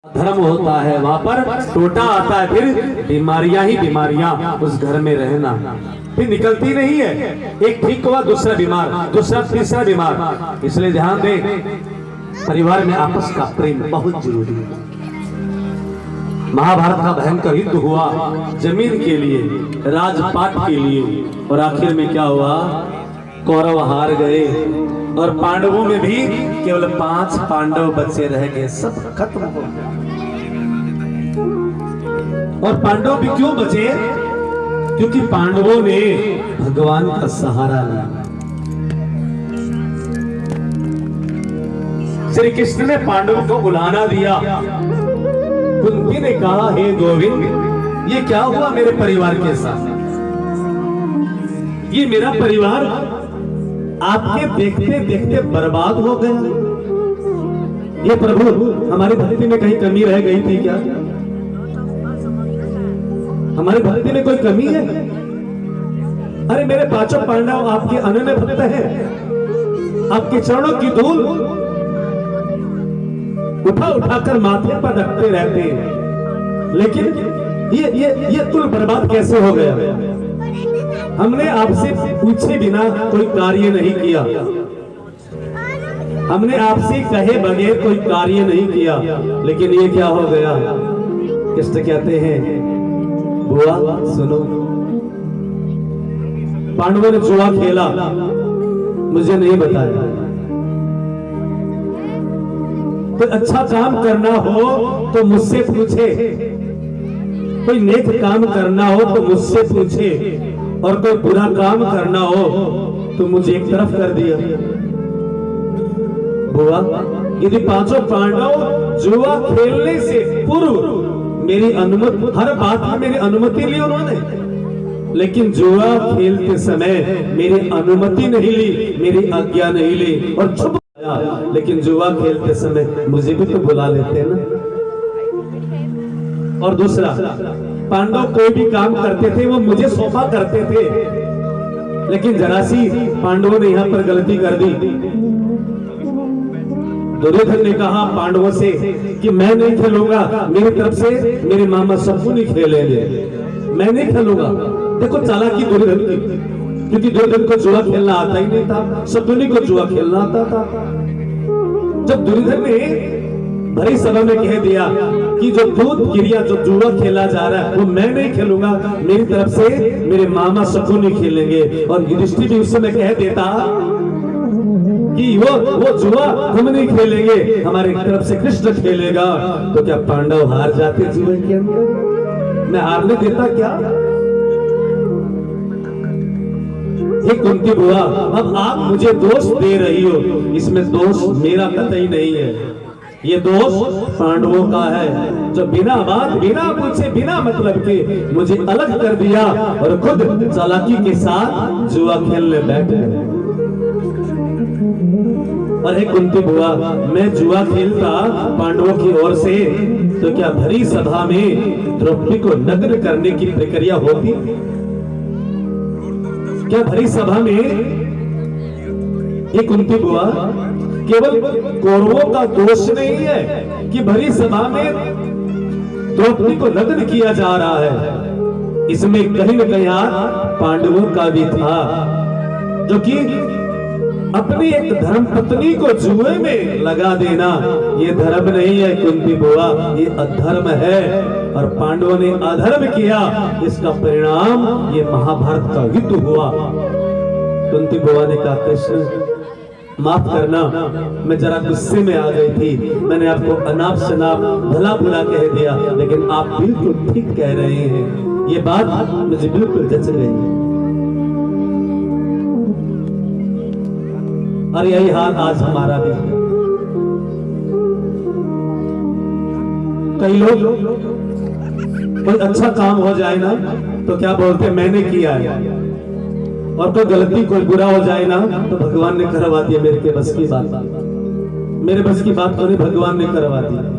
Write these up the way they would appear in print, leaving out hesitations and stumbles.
धर्म होता है वहां पर टोटा आता है, फिर बीमारियां ही बीमारियां उस घर में रहना, फिर निकलती नहीं है। एक ठीक हुआ दूसरा बीमार, दूसरा तीसरा बीमार। इसलिए ध्यान दे, परिवार में आपस का प्रेम बहुत जरूरी है। महाभारत का भयंकर युद्ध हुआ जमीन के लिए, राजपाट के लिए, और आखिर में क्या हुआ? कौरव हार गए और पांडवों में भी केवल 5 पांडव बचे रह गए, सब खत्म हो गए। और पांडव भी क्यों बचे? क्योंकि पांडवों ने भगवान का सहारा लिया। श्री कृष्ण ने पांडवों को बुलाना दिया। कुंती ने कहा, हे गोविंद, ये क्या हुआ मेरे परिवार के साथ? ये मेरा परिवार आपके देखते देखते बर्बाद हो गया। ये प्रभु, हमारी भक्ति में कहीं कमी रह गई थी क्या? हमारी भक्ति में कोई कमी है? अरे मेरे 5 पांडव आपके अनन्य भक्त हैं, आपके चरणों की धूल उठा उठाकर माथे पर रखते रहते हैं, लेकिन ये कुल बर्बाद कैसे हो गया? हमने आपसे पूछे बिना कोई कार्य नहीं किया, हमने आपसे कहे बगैर कोई कार्य नहीं किया, लेकिन ये क्या हो गया? कृष्ण कहते हैं, बुआ सुनो, पांडवों ने जुआ खेला, मुझे नहीं बताया। कोई अच्छा काम करना हो तो मुझसे पूछे, कोई नेक काम करना हो तो मुझसे पूछे, और कोई बुरा काम करना हो तो मुझे एक तरफ कर दिया। बुआ, यदि 5 पांडव जुआ खेलने से पूर्व मेरी अनुमति, हर बात में मेरी अनुमति ली उन्होंने, लेकिन जुआ खेलते समय मेरी अनुमति नहीं ली, मेरी आज्ञा नहीं ली और चुप गया। लेकिन जुआ खेलते समय मुझे भी तो बुला लेते ना। और दूसरा, पांडव कोई भी काम करते थे वो मुझे सौंपा करते थे, लेकिन जरा सी पांडवों ने यहां पर गलती कर दी। दुर्योधन ने कहा पांडवों से कि मैं नहीं खेलूंगा, मेरी तरफ से मेरे मामा शकुनी खेलेंगे, मैं नहीं खेलूंगा। देखो चालाकी दुर्योधन की, क्योंकि दुर्योधन को जुआ खेलना आता ही नहीं था, शकुनी को जुआ खेलना आता था। जब दुर्योधन ने भरी सभा में कह दिया कि जो दूध क्रिया, जो जुआ खेला जा रहा है वो मैं नहीं खेलूंगा, मेरी तरफ से मेरे मामा शकुनी खेलेंगे, और युधिष्ठिर भी उस समय कह देता कि वो जुआ हम नहीं खेलेंगे, हमारी तरफ से कृष्ण खेलेगा, तो क्या पांडव हार जाते जुए के अंदर? मैं हारने देता क्या? ये कुंती बुआ, अब आप मुझे दोष दे रही हो, इसमें दोष मेरा कतई नहीं है, ये दोष पांडवों का है, जो बिना बात, बिना पूछे, बिना मतलब के मुझे अलग कर दिया और खुद चालाकी के साथ जुआ खेलने बैठे। और एक कुंती बुआ, मैं जुआ खेलता पांडवों की ओर से, तो क्या भरी सभा में द्रौपदी को नग्न करने की प्रक्रिया होती? क्या भरी सभा में ये कुंती बुआ, केवल कौरवों का दोष नहीं है कि भरी सभा में द्रौपदी को नग्न किया जा रहा है, इसमें कहीं न कहीं पांडवों का भी था, जो कि अपनी एक धर्म पत्नी को जुए में लगा देना ये धर्म नहीं है कुंती बुआ, ये अधर्म है, और पांडवों ने अधर्म किया, इसका परिणाम ये महाभारत का युद्ध हुआ। कुंती बुआ ने कहा, कृष्ण माफ करना, मैं जरा गुस्से में आ गई थी, मैंने आपको अनाप शनाप भला बुरा कह दिया, लेकिन आप बिल्कुल ठीक कह रहे हैं, ये बात मुझे बिल्कुल जच गई। और यही हाल आज हमारा भी है। कई लोग कोई अच्छा काम हो जाए ना तो क्या बोलते, मैंने किया है, और कोई गलती, कोई बुरा हो जाए ना तो भगवान ने करवा दिया, मेरे के बस की बात, मेरे बस की बात को नहीं, भगवान ने करवा दिया।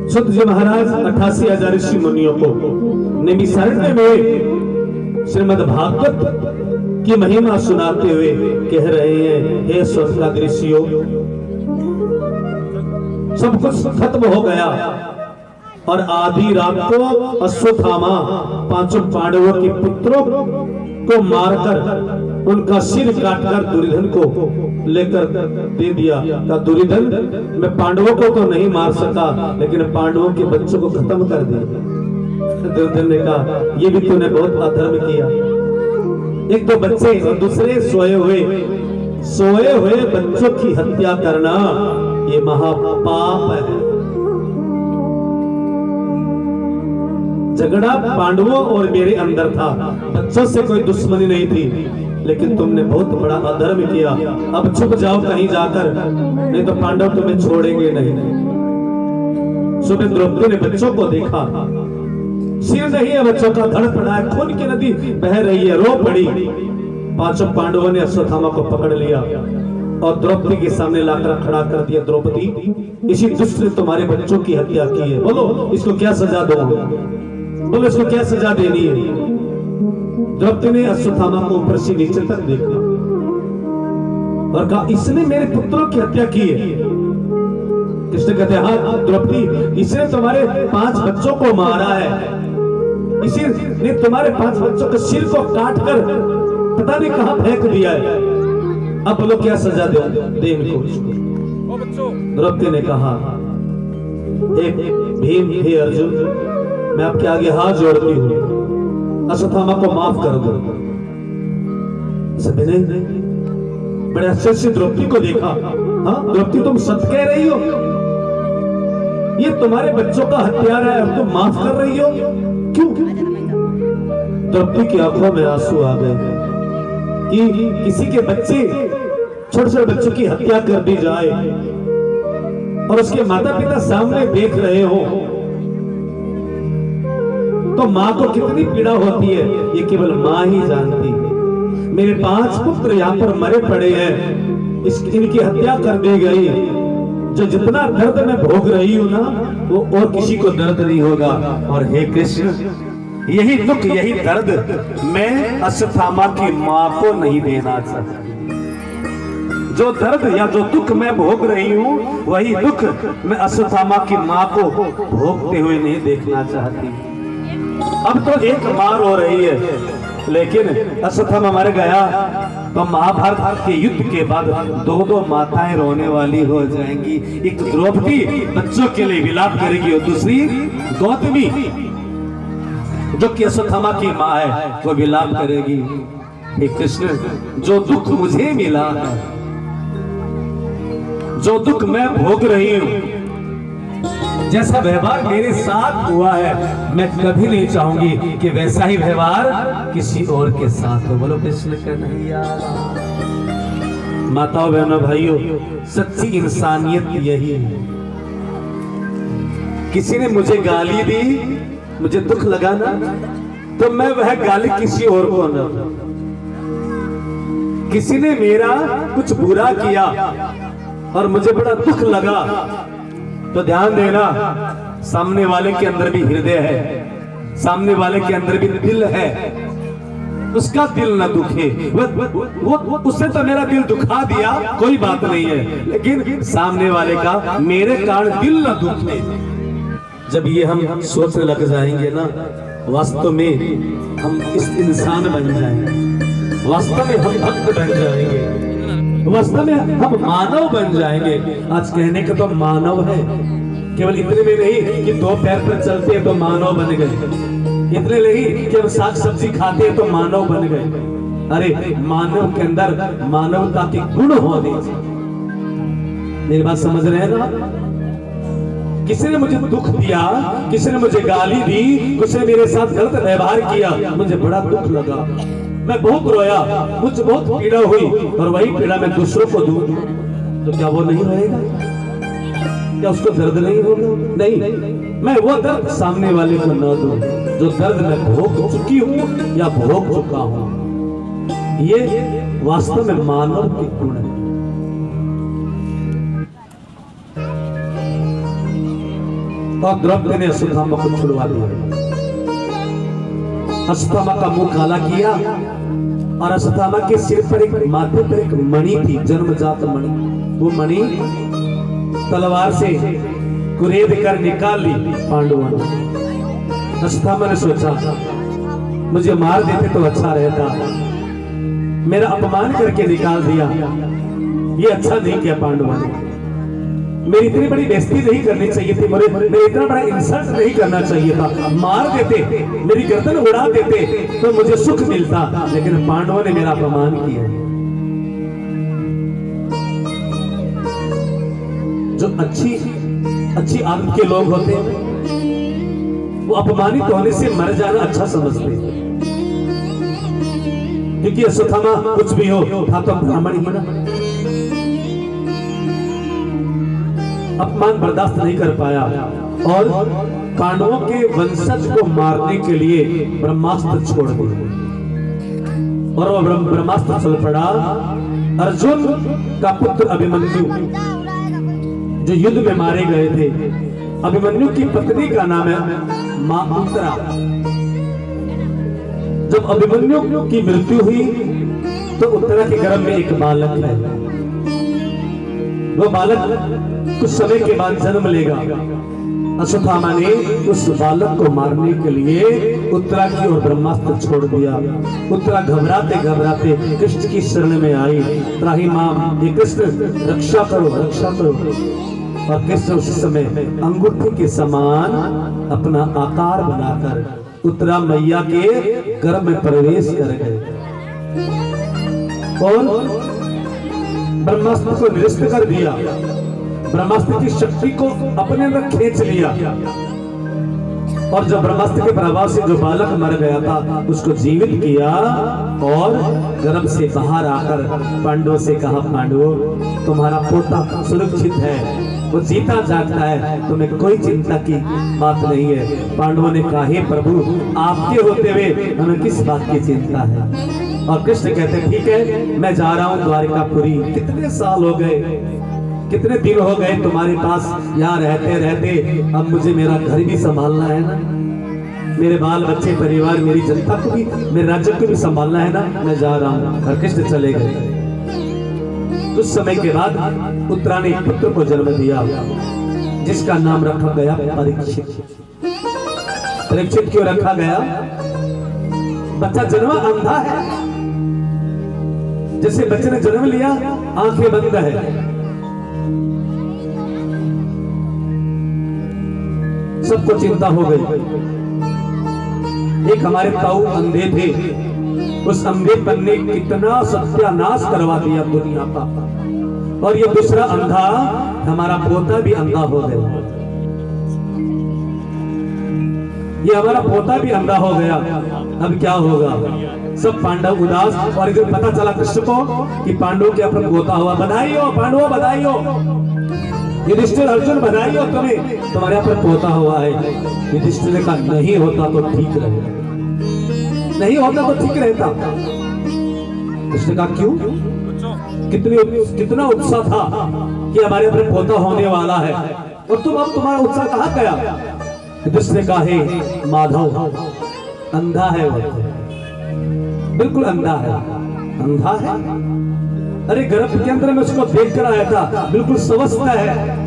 सुत जी महाराज 88,000 ऋषि मुनियों को नैमिषारण्य में श्रीमद् भागवत की महिमा सुनाते हुए कह रहे हैं, हे स्वर्ग का दृश्यो, सब कुछ खत्म हो गया और आधी रात को अश्वत्थामा पांचों पांडवों के पुत्रों को मारकर उनका सिर काटकर दुर्योधन को लेकर दे दिया। का दुर्योधन, मैं पांडवों को तो नहीं मार सका लेकिन पांडवों के बच्चों को खत्म कर दिया। दुर्योधन ने कहा, ये भी तूने बहुत अधर्म किया। एक तो बच्चे और दूसरे सोए हुए बच्चों की हत्या करना ये महापाप है। झगड़ा पांडवों और मेरे अंदर था, बच्चों से कोई दुश्मनी नहीं थी, लेकिन तुमने बहुत बड़ा अधर्म किया। अब छुप जाओ कहीं जाकर, नहीं तो पांडव तुम्हें छोड़ेंगे नहीं। सुबह द्रौपदी ने बच्चों को देखा, सिर नहीं है बच्चों का, धड़ पड़ा है, खून की नदी बह रही है, रो पड़ी। पांचों पांडवों ने अश्वत्थामा को पकड़ लिया और द्रौपदी के सामने लाकर खड़ा कर दिया। द्रौपदी, इसी दुष्ट ने तुम्हारे बच्चों की हत्या की है, बोलो इसको क्या सजा दो, बोलो इसको क्या सजा देनी है। द्रौपदी ने अश्वत्थामा को ऊपर से नीचे तक देखा और कहा, इसने मेरे पुत्रों की हत्या की है। कृष्ण कहते हैं, हाँ द्रौपदी, इसने तुम्हारे 5 बच्चों को मारा है, इसी ने तुम्हारे 5 बच्चों के सिर को काट कर पता नहीं कहां फेंक दिया है। अब बोलो क्या सजा दे इनको। द्रौपदी ने कहा, भीम, हे अर्जुन, मैं आपके आगे हाथ जोड़ती हूँ, अश्वत्थामा को माफ कर दो। सभी ने बड़े अच्छे से द्रौपदी को देखा। हाँ द्रौपदी, तुम सच कह रही हो, ये तुम्हारे बच्चों का हत्यारा है और तुम माफ कर रही हो, क्यों? द्रौपदी की आंखों में आंसू आ गए कि किसी के बच्चे, छोटे छोटे बच्चों की हत्या कर दी जाए और उसके माता पिता सामने देख रहे हो तो माँ को कितनी पीड़ा होती है, ये केवल माँ ही जानती है। मेरे 5 पुत्र यहाँ पर मरे पड़े हैं, इनकी हत्या कर दी गई, जो जितना दर्द मैं भोग रही हूँ ना, वो और किसी को दर्द नहीं होगा। और हे कृष्ण, यही दुख, यही दर्द मैं अश्वत्थामा की माँ को नहीं देना चाहती। जो दर्द या जो दुख मैं भोग रही हूँ, वही दुख मैं अश्वत्थामा की माँ को भोगते हुए नहीं देखना चाहती। अब तो एक मार हो रही है, लेकिन अश्वत्थामा मर गया तो महाभारत के युद्ध के बाद 2 माताएं रोने वाली हो जाएंगी। एक द्रौपदी बच्चों के लिए विलाप करेगी और दूसरी गौतमी, जो कि अश्वत्थामा की माँ है, वो विलाप करेगी। हे कृष्ण, जो दुख मुझे मिला है, जो दुख मैं भोग रही हूँ, जैसा व्यवहार मेरे साथ हुआ है, मैं कभी नहीं चाहूंगी कि वैसा ही व्यवहार किसी और के साथ हो। बोलो कृष्ण कन्हैया। माताओं बहनों भाइयों, सच्ची इंसानियत यही है। किसी ने मुझे गाली दी, मुझे दुख लगा ना, तो मैं वह गाली किसी और को न दूं। किसी ने मेरा कुछ बुरा किया और मुझे बड़ा दुख लगा, तो ध्यान देना, सामने वाले के अंदर भी हृदय है, सामने वाले के अंदर भी दिल है, उसका दिल न दुखे। वो उसने तो मेरा दिल दुखा दिया, कोई बात नहीं है, लेकिन सामने वाले का मेरे कारण दिल न दुखे। जब ये हम सोचने लग जाएंगे ना, वास्तव में हम इस इंसान बन जाएंगे, वास्तव में हम भक्त बन जाएंगे, वास्तव में हम मानव बन जाएंगे। आज कहने का तो मानव है, केवल इतने में नहीं कि 2 पैर पर चलते हैं तो मानव बन गए, इतने नहीं कि हम साग सब्जी खाते हैं तो मानव बन गए। अरे मानव के अंदर मानवता के गुण होने चाहिए। मेरी बात समझ रहे हैं ना? किसी ने मुझे दुख दिया, किसी ने मुझे गाली दी, किसी ने मेरे साथ गलत व्यवहार किया, मुझे बड़ा दुख लगा, मैं बहुत रोया, मुझे बहुत पीड़ा हुई, और वही पीड़ा मैं दूसरों को दूं तो क्या वो नहीं रहेगा? क्या उसको दर्द नहीं होगा? नहीं, मैं वो दर्द सामने वाले को न दूं जो दर्द मैं भोग चुकी हूं या भोग चुका हूं। ये वास्तव में मानव के गुण है। और द्रौपदी ने अश्वत्थामा को छुड़वा दिया, अश्वत्थामा का मुंह काला किया और अश्वत्थामा के सिर पर एक माथे पर एक मणि थी, जन्मजात मणि। वो मणि तलवार से कुरेद कर निकाल ली पांडवों ने। अश्वत्थामा ने सोचा मुझे मार देते तो अच्छा रहता, मेरा अपमान करके निकाल दिया, ये अच्छा नहीं किया पांडवों ने। मेरी इतनी बड़ी बेइज्जती नहीं करनी चाहिए थी, मेरे इतना बड़ा इंसल्ट नहीं करना चाहिए था। मार देते, मेरी गर्दन उड़ा देते तो मुझे सुख मिलता, लेकिन पांडवों ने मेरा अपमान किया। जो अच्छी आदत के लोग होते वो अपमानित होने से मर जाना अच्छा समझते, क्योंकि अश्वत्थामा कुछ भी हो था तो ब्राह्मण ही ना। अपमान बर्दाश्त नहीं कर पाया और पांडवों के वंशज को मारने के लिए ब्रह्मास्त्र छोड़ दिया और वो ब्रह्मास्त्र चल पड़ा। अर्जुन का पुत्र अभिमन्यु जो युद्ध में मारे गए थे, अभिमन्यु की पत्नी का नाम है मां उत्तरा। जब अभिमन्यु की मृत्यु हुई तो उत्तरा के गर्भ में एक बालक है। वो बालक कुछ समय के बाद जन्म लेगा। अश्वत्थामा ने उस बालक को मारने के लिए उत्तरा की ओर ब्रह्मास्त्र छोड़ दिया। उत्तरा घबराते घबराते कृष्ण की शरण में आई, त्राही मां, ये कृष्ण रक्षा करो, रक्षा करो। और कृष्ण उस समय अंगूठी के समान अपना आकार बनाकर उत्तरा मैया के गर्भ में प्रवेश कर गए और ब्रह्मास्त्र को निरस्त कर दिया। ब्रह्मास्त्र की शक्ति को अपने अंदर खींच लिया और जब ब्रह्मास्त्र के प्रभाव से जो बालक मर गया था उसको जीवित किया और गर्भ से बाहर आकर पांडवों से कहा, पांडवों तुम्हारा पोता सुरक्षित है, वो जीता जागता है, तुम्हें कोई चिंता की बात नहीं है। पांडवों ने कहा, हे प्रभु आपके होते हुए हमें किस बात की चिंता है। और कृष्ण कहते ठीक है, मैं जा रहा हूँ द्वारिकापुरी। कितने साल हो गए, कितने दिन हो गए तुम्हारे पास यहाँ रहते रहते, अब मुझे मेरा घर भी संभालना है ना, मेरे बाल बच्चे परिवार मेरी जनता को भी, मेरे राज्य को भी संभालना है ना, मैं जा रहा हूँ। और कृष्ण चले गए। कुछ समय के बाद उत्तरा ने एक पुत्र को जन्म दिया जिसका नाम रखा गया परीक्षित। परीक्षित क्यों रखा गया? बच्चा जन्मा अंधा है, जैसे बच्चे ने जन्म लिया आंखें बंद है, सबको चिंता हो गई। एक हमारे ताऊ अंधे थे, उस अंधेपन ने कितना सत्यानाश करवा दिया दुनिया का। और ये दूसरा अंधा, हमारा पोता भी अंधा हो गया। ये हमारा पोता भी अंधा हो गया, अब क्या होगा? सब पांडव उदास। और इधर पता चला कृष्ण को कि पांडवों के अपना पोता हुआ। बधाई हो पांडवों, बधाई हो। युधिष्ठिर अर्जुन बधाई हो, तुम्हें तुम्हारे यहाँ पर पोता हुआ है। युधिष्ठिर ने कहा नहीं होता तो ठीक रहे, नहीं होता तो ठीक रहता। कृष्ण का क्यों? कितना उत्साह था कि हमारे अपने पोता होने वाला है, और तुम अब तुम्हारा उत्साह कहाँ गया? युधिष्ठिर का है माधव अंधा है, वो बिल्कुल अंधा है, अंधा है। अरे गर्भ के अंदर मैं उसको देख कर आया था, बिल्कुल स्वस्थ है।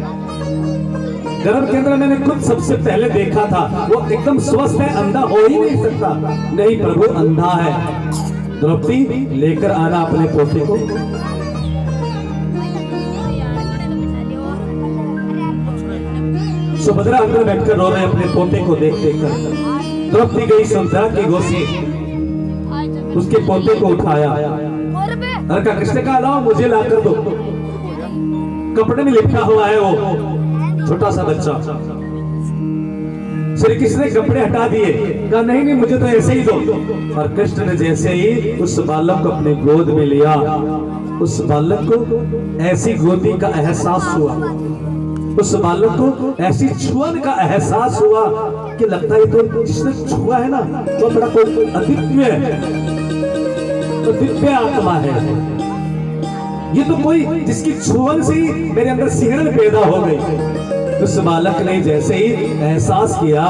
गर्भ के अंदर मैंने खुद सबसे पहले देखा था, वो एकदम स्वस्थ है, अंधा हो ही नहीं सकता। नहीं प्रभु अंधा है। द्रौपदी लेकर आना अपने पोते को। सुभद्रा अंदर बैठकर रो रहे अपने पोते को देख देख कर। द्रौपदी गई सुभद्रा की गोसी, उसके पोते को उठाया। अरे का कृष्ण का लाओ, मुझे ला कर दो। कपड़े में लिपटा हुआ है वो छोटा सा बच्चा। श्री कृष्ण ने कपड़े हटा दिए, कहा नहीं नहीं मुझे तो ऐसे ही दो। और कृष्ण ने जैसे ही उस बालक को अपने गोद में लिया, उस बालक को ऐसी गोदी का एहसास हुआ, उस बालक को ऐसी छुअन का एहसास हुआ कि लगता है तो जिसने छुआ है ना तो बड़ा कोई अदिव्य है, तो दिव्य आत्मा है। ये तो कोई जिसकी छुअन से ही मेरे अंदर सिहरन पैदा हो गई। उस बालक ने जैसे ही एहसास किया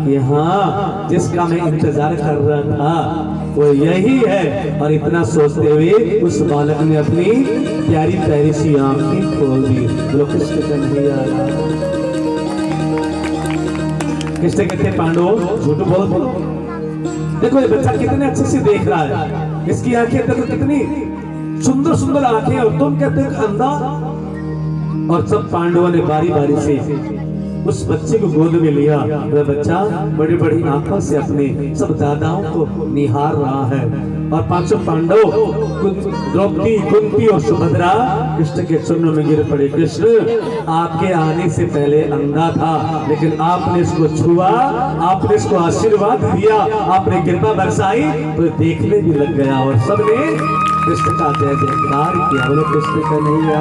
कि हाँ जिसका मैं इंतजार कर रहा था वो यही है। और इतना सोचते हुए उस बालक ने अपनी प्यारी प्यारी सी आंखें खोल दी। बोलो कृष्ण कन्हैया। कृष्ण कहते पांडव झूठ बोलते। देखो ये बच्चा कितने अच्छे से देख रहा है, इसकी आंखें देखो कितनी सुंदर सुंदर आंखें, और तुम कहते हो अंधा। और सब पांडवों ने बारी बारी से उस बच्चे को गोद में लिया। वह बच्चा बड़ी बड़ी आंखों से अपने सब दादाओं को निहार रहा है। और पांचों पांडव द्रौपदी, कुंती और सुभद्रा कृष्ण के चरणों में गिर पड़े। कृष्ण आपके आने से पहले अंधा था, लेकिन आपने इसको छुआ, आपने इसको आशीर्वाद दिया, आपने कृपा बरसाई तो देखने भी लग गया। और सबने कृष्ण का जय जयकार किया। बोलो कृष्ण कन्हैया।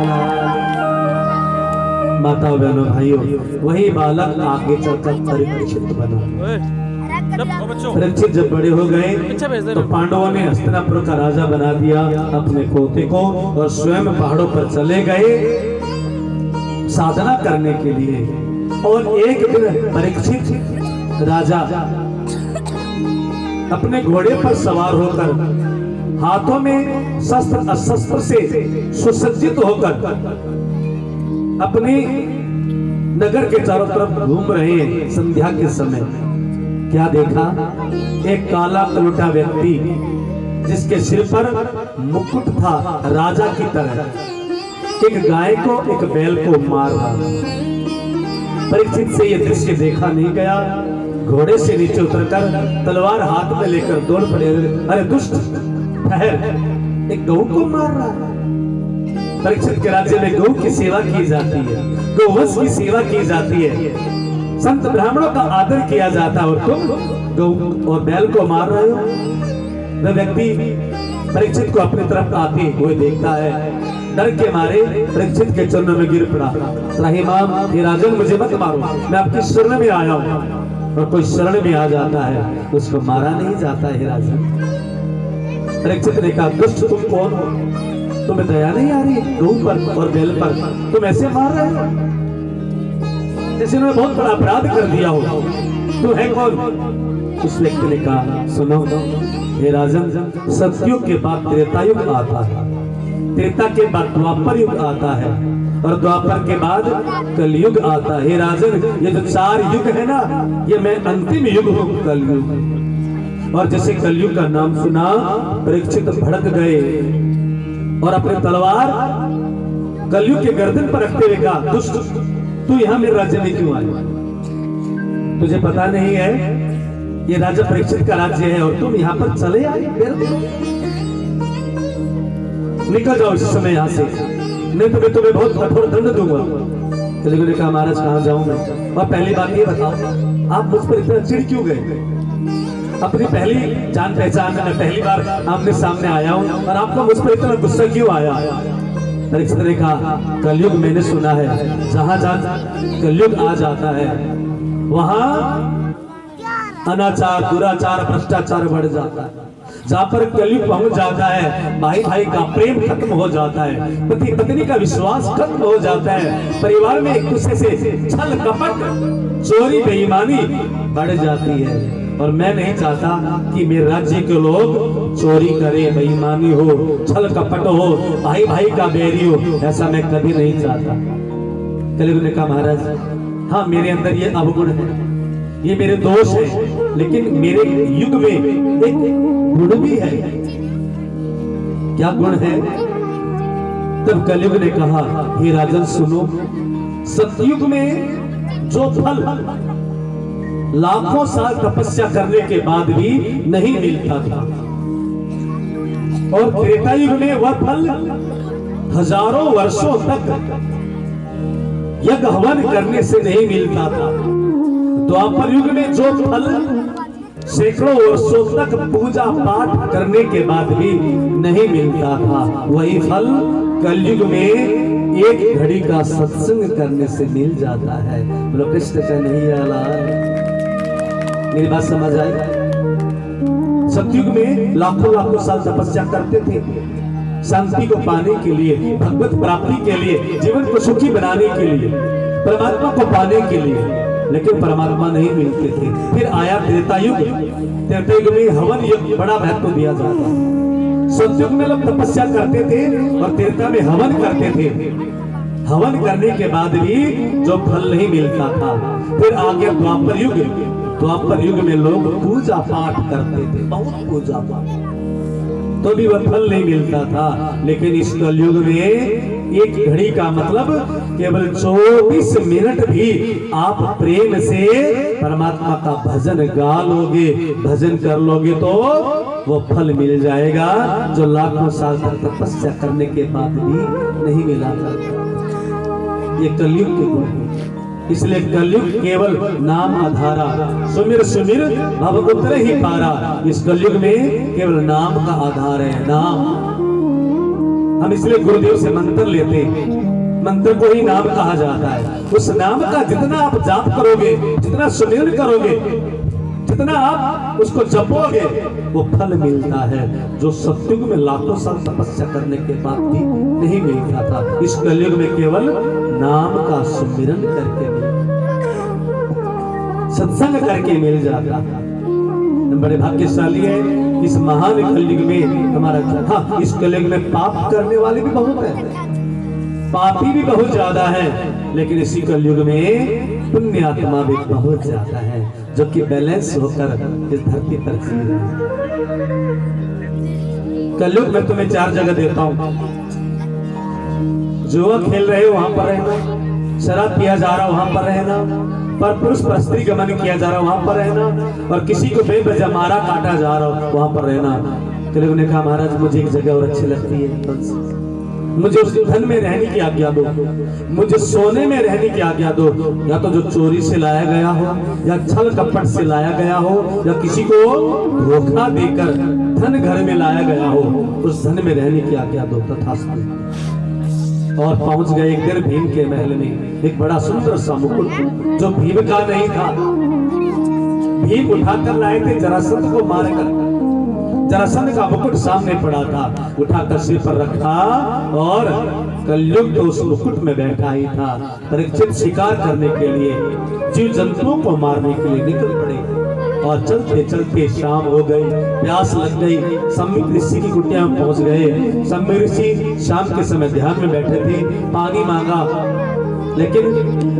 माता बहनों भाइयों, वही बालक आगे चलकर परीक्षित बना। परीक्षित जब बड़े हो गए तो पांडवों ने हस्तिनापुर का राजा बना दिया अपने पोते को, और स्वयं पहाड़ों पर चले गए साधना करने के लिए। और एक दिन परीक्षित राजा अपने घोड़े पर सवार होकर, हाथों में शस्त्र अस्त्र से सुसज्जित होकर अपने नगर के चारों तरफ घूम रहे हैं। संध्या के समय क्या देखा? एक काला कलुटा व्यक्ति जिसके सिर पर मुकुट था राजा की तरह, एक गाय को एक बैल को मार रहा। परीक्षित से यह दृश्य देखा नहीं गया। घोड़े से नीचे उतरकर तलवार हाथ में लेकर दौड़ पड़े। अरे दुष्ट, ठहर, एक गऊ को मार रहा है। परीक्षित के राज्य में गौ की सेवा की जाती है, गौवंश की सेवा की जाती है, संत ब्राह्मणों का आदर किया जाता है, और तुम गौ और बैल को मार रहे हो। वह व्यक्ति परीक्षित को अपनी तरफ आते हुए देखता है। डर के मारे परीक्षित के चरणों में गिर पड़ा। त्राहिमाम, हे राजन, मुझे मत मारो, मैं आपकी शरण में आया हूँ। और कोई शरण में आ जाता है उसको मारा नहीं जाता है। राजन, परीक्षित ने कहा, दुष्ट तुम कौन हो? तुम्हें दया नहीं आ रही गऊ पर और बैल पर? तुम ऐसे मार रहे हो जैसे उन्होंने बहुत बड़ा अपराध कर दिया हो। तू है कौन? उस व्यक्ति ने कहा, सुनो हे राजन, सतयुग के बाद त्रेता युग आता है, त्रेता के बाद द्वापर युग आता है, और द्वापर के बाद कलयुग आता है। हे राजन, ये जो 4 युग है ना, ये मैं अंतिम युग हूँ, कलयुग। और जैसे कलयुग का नाम सुना, परीक्षित भड़क गए और अपने तलवार कलयुग के गर्दन पर रखते हुए कहा, दुष्ट, तू यहाँ मेरे राज्य में क्यों आया? तुझे पता नहीं है ये राजा परीक्षित का राज्य है, और तुम यहाँ पर चले आए? निकल जाओ इस समय यहाँ से, नहीं तो मैं तुम्हें बहुत कठोर दंड दूंगा। कलयुग ने कहा, महाराज कहाँ जाऊं मैं? और पहली बात ये बताओ, आप मुझ पर इतना चिढ़ क्यों गए? अपनी पहली जान पहचान में पहली बार आपने सामने आया हूं, और आपको मुझ पर इतना गुस्सा क्यों आया? परीक्षित ने कहा, कलयुग मैंने सुना है, जहां जहां कलयुग आ जाता है वहां अनाचार, दुराचार, भ्रष्टाचार बढ़ जाता है। जहां पर कलयुग पहुंच जाता है, भाई भाई का प्रेम खत्म हो जाता है, पति पत्नी का विश्वास खत्म हो जाता है, परिवार में एक दूसरे से छल कपट, चोरी, बेईमानी बढ़ जाती है। और मैं नहीं चाहता कि मेरे राज्य के लोग चोरी करें, बेईमानी हो, छल कपट हो, भाई भाई का बैरी हो, ऐसा मैं कभी नहीं चाहता। कलयुग ने कहा, महाराज हाँ, मेरे अंदर ये अवगुण है, ये मेरे दोष है, लेकिन मेरे युग में एक गुण भी है। क्या गुण है? तब कलयुग ने कहा, हे राजन सुनो, सतयुग में जो फल लाखों साल तपस्या करने के बाद भी नहीं मिलता था, और त्रेता युग में वह फल हजारों वर्षों तक यज्ञ हवन करने से नहीं मिलता था। द्वापर युग में जो फल सैकड़ों वर्षों तक पूजा पाठ करने के बाद भी नहीं मिलता था, वही फल कलयुग में एक घड़ी का सत्संग करने से मिल जाता है। बोलो कृष्ण कन्हैया लाल। मेरी बात समझ आई? सतयुग में लाखों लाखों साल तपस्या करते थे शांति को पाने के लिए, भगवत प्राप्ति के लिए, जीवन को सुखी बनाने के लिए, परमात्मा को पाने के लिए। लेकिन परमात्मा नहीं मिलते थे। फिर आया त्रेता युग। त्रेता युग में हवन युग बड़ा महत्व दिया जाता। सतयुग में लोग तपस्या करते थे और त्रेता में हवन करते थे। हवन करने के बाद भी जो फल नहीं मिलता था। फिर आ गया द्वापर युग। द्वापर युग में लोग पूजा पाठ करते थे, बहुत पूजा पाठ, तो भी वह फल नहीं मिलता था। लेकिन इस कलयुग में एक घड़ी का मतलब केवल 24 मिनट भी आप प्रेम से परमात्मा का भजन गा लोगे, भजन कर लोगे तो वो फल मिल जाएगा जो लाखों साल तक तपस्या करने के बाद भी नहीं मिला करता। ये कलयुग के गुण है। इसलिए कलयुग केवल नाम आधारा, सुमिर सुमिर भव उतरे ही पारा। इस कलयुग में केवल नाम का आधार है, नाम। हम इसलिए गुरुदेव से मंत्र लेते हैं, मंत्र को ही नाम कहा जाता है। उस नाम का जितना आप जाप करोगे, जितना सुमिरन करोगे, जितना आप उसको जपोगे, वो फल मिलता है जो सतयुग में लाखों साल तपस्या करने के बाद भी नहीं मिलता था। इस कलयुग में केवल नाम का सुमिरन करके सत्संग करके मिल जाता था। बड़े भाग्यशाली है इस महान कलयुग में हमारा। हाँ, इस कलयुग में पाप करने वाले भी बहुत हैं, पापी भी बहुत ज्यादा है, लेकिन इसी कलयुग में पुण्य आत्मा भी बहुत ज्यादा है जो कि बैलेंस होकर इस धरती पर जी रहे हैं। कलयुग में तुम्हें 4 जगह देता हूं। जुआ खेल रहे हो वहां पर रहना, शराब पिया जा रहा वहां पर रहना, पर पुरुष पर स्त्री गमन किया जा रहा वहां पर रहना, और किसी को बेवजह मारा काटा जा रहा वहां पर रहना। कलयुग ने कहा महाराज मुझे एक जगह और अच्छी लगती है, मुझे उस धन में रहने की आज्ञा दो, मुझे सोने में रहने की आज्ञा दो। या तो जो चोरी से लाया गया हो, या छल कपट से लाया गया हो, या किसी को धोखा देकर धन घर में लाया गया हो, उस धन में रहने की आज्ञा दो। तथास्तु। और पहुंच गए एक दिन भीम के महल में। एक बड़ा सुंदर सा मुकुट जो भीम का नहीं था, भीम उठाकर लाए थे जरासंध को मारकर। जरासंध का मुकुट सामने पड़ा था, उठाकर सिर पर रखा, और कलयुग तो उस मुकुट में बैठा ही था। परीक्षित शिकार करने के लिए, जीव जंतुओं को मारने के लिए निकल पड़े। और चलते चलते शाम हो गई, प्यास लग गई, सम्मिक ऋषि की कुटिया में पहुंच गए। सम्मिक ऋषि शाम के समय ध्यान में बैठे थे, पानी मांगा, लेकिन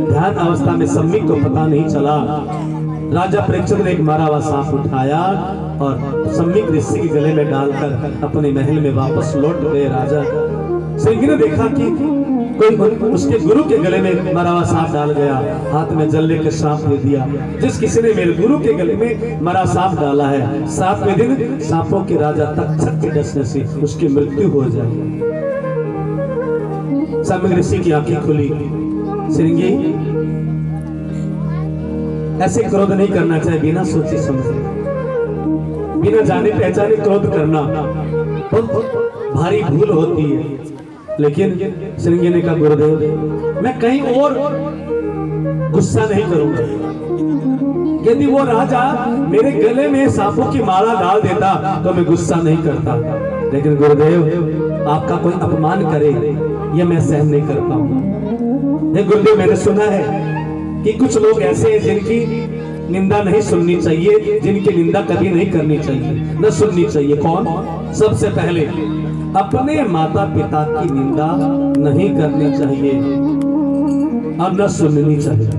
ध्यान अवस्था में सम्मिक को पता नहीं चला। राजा परीक्षित ने एक मारा हुआ सांप उठाया और सम्मिक ऋषि के गले में डालकर अपने महल में वापस लौट गए। राजा सिंह ने देखा कि कोई उसके गुरु के गले में मरा हुआ सांप डाल गया, हाथ में जल लेकर सांप दे दिया। जिस किसी ने मेरे गुरु के गले में मरा सांप डाला है, 7वें दिन सांपों के राजा तक्षक के डसने से उसकी मृत्यु हो जाएगी। सम्मिक ऋषि की आंखें खुली। श्रृंगी, ऐसे क्रोध नहीं करना चाहिए, बिना सोचे समझे, बिना जाने पहचाने क्रोध करना बहुत भारी भूल होती है। लेकिन श्रृंगी ने कहा गुरुदेव मैं कहीं और गुस्सा नहीं करूंगा। यदि वो राजा मेरे गले में सांपों की माला डाल देता तो मैं गुस्सा नहीं करता, लेकिन गुरुदेव आपका कोई अपमान करे ये मैं सहन नहीं करता हूँ। गुरुदेव मैंने सुना है कि कुछ लोग ऐसे हैं जिनकी निंदा नहीं सुननी चाहिए, जिनकी निंदा कभी नहीं करनी चाहिए, न सुननी चाहिए। कौन? सबसे पहले अपने माता पिता की निंदा नहीं करनी चाहिए और न सुननी चाहिए।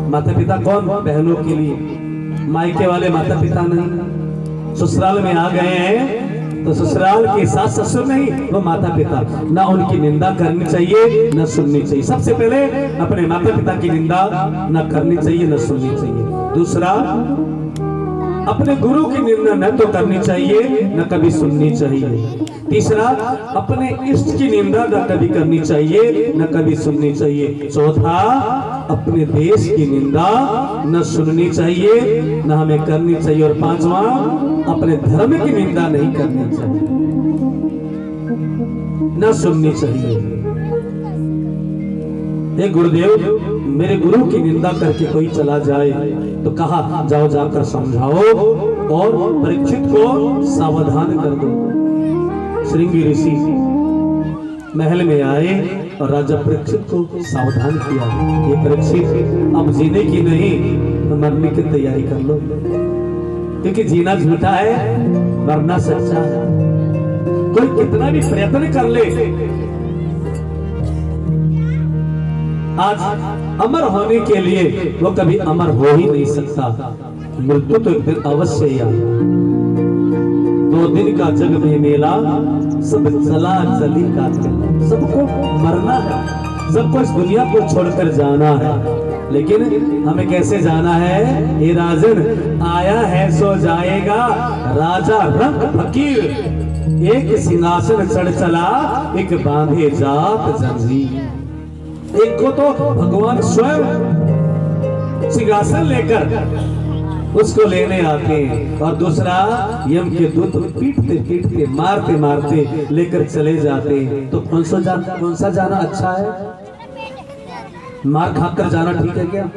माता पिता कौन? बहनों के लिए। मायके वाले माता पिता नहीं, ससुराल में आ गए हैं तो ससुराल के साथ ससुर नहीं, वो माता पिता, ना उनकी निंदा करनी चाहिए न सुननी चाहिए। सबसे पहले अपने माता पिता की निंदा न करनी चाहिए न सुननी चाहिए। दूसरा, अपने गुरु की निंदा न तो करनी चाहिए न कभी सुननी चाहिए। तीसरा, अपने इष्ट की निंदा न कभी करनी चाहिए न कभी सुननी चाहिए। चौथा, अपने देश की निंदा न सुननी चाहिए न हमें करनी चाहिए। और पांचवा, अपने धर्म की निंदा नहीं करनी चाहिए न सुननी चाहिए। हे गुरुदेव, मेरे गुरु की निंदा करके कोई चला जाए तो कहा जाओ जाकर समझाओ और परीक्षित को सावधान कर दो। श्रृंगी ऋषि महल में आए और राजा परीक्षित को सावधान किया, ये परीक्षित अब जीने की नहीं तो मरने की तैयारी कर लो, क्योंकि जीना झूठा है मरना सच्चा है। कोई कितना भी प्रयत्न कर ले, आज अमर होने के लिए वो कभी अमर हो ही नहीं सकता। मृत्यु तो एक दिन अवश्य ही आए। 2 दिन का जग में मेला, सब चला चली का मेला। सबको मरना है, सबको इस दुनिया को छोड़कर जाना है, लेकिन हमें कैसे जाना है? ये राजन आया है सो जाएगा, राजा रंग फकीर, एक सिंहासन चढ़ चला, एक बांधे जात जंजीर। एक को तो भगवान स्वयं सिंहासन लेकर उसको लेने आते हैं, और दूसरा यम के दूत पीटते पीटते मारते मारते लेकर चले जाते हैं। तो कौन सा जाना अच्छा है? मार खाकर जाना ठीक है क्या?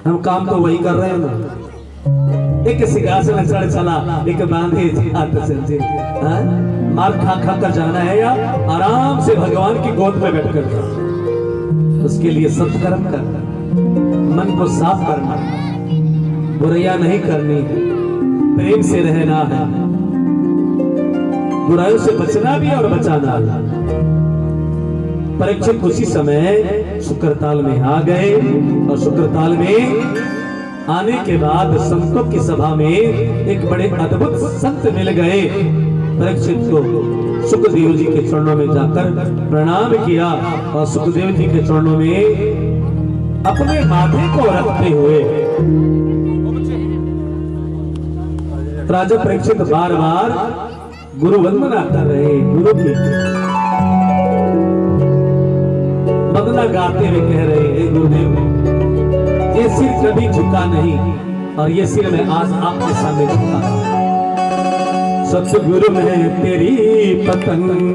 हम काम तो वही कर रहे हैं ना। एक सिंहासन चढ़ चला, एक बांधे जात जंजीर। मार खा कर जाना है या आराम से भगवान की गोद में बैठकर जाना? उसके लिए सत्कर्म करना, मन को साफ करना, बुराइयां नहीं करनी, प्रेम से रहना है, बुराइयों से बचना भी और बचाना है। परीक्षित उसी समय शुक्रताल में आ गए, और शुक्रताल में आने के बाद संतों की सभा में एक बड़े अद्भुत संत मिल गए। परीक्षित को सुखदेव जी के चरणों में जाकर प्रणाम किया, और सुखदेव जी के चरणों में अपने माथे को रखते हुए राजा परीक्षित बार बार गुरु वंदना कर रहे। गुरु की वंदना गाते हुए कह रहे हैं, गुरुदेव ये सिर कभी झुका नहीं, और ये सिर मैं आज आपके सामने झुका। सतगुरु में तेरी पतंग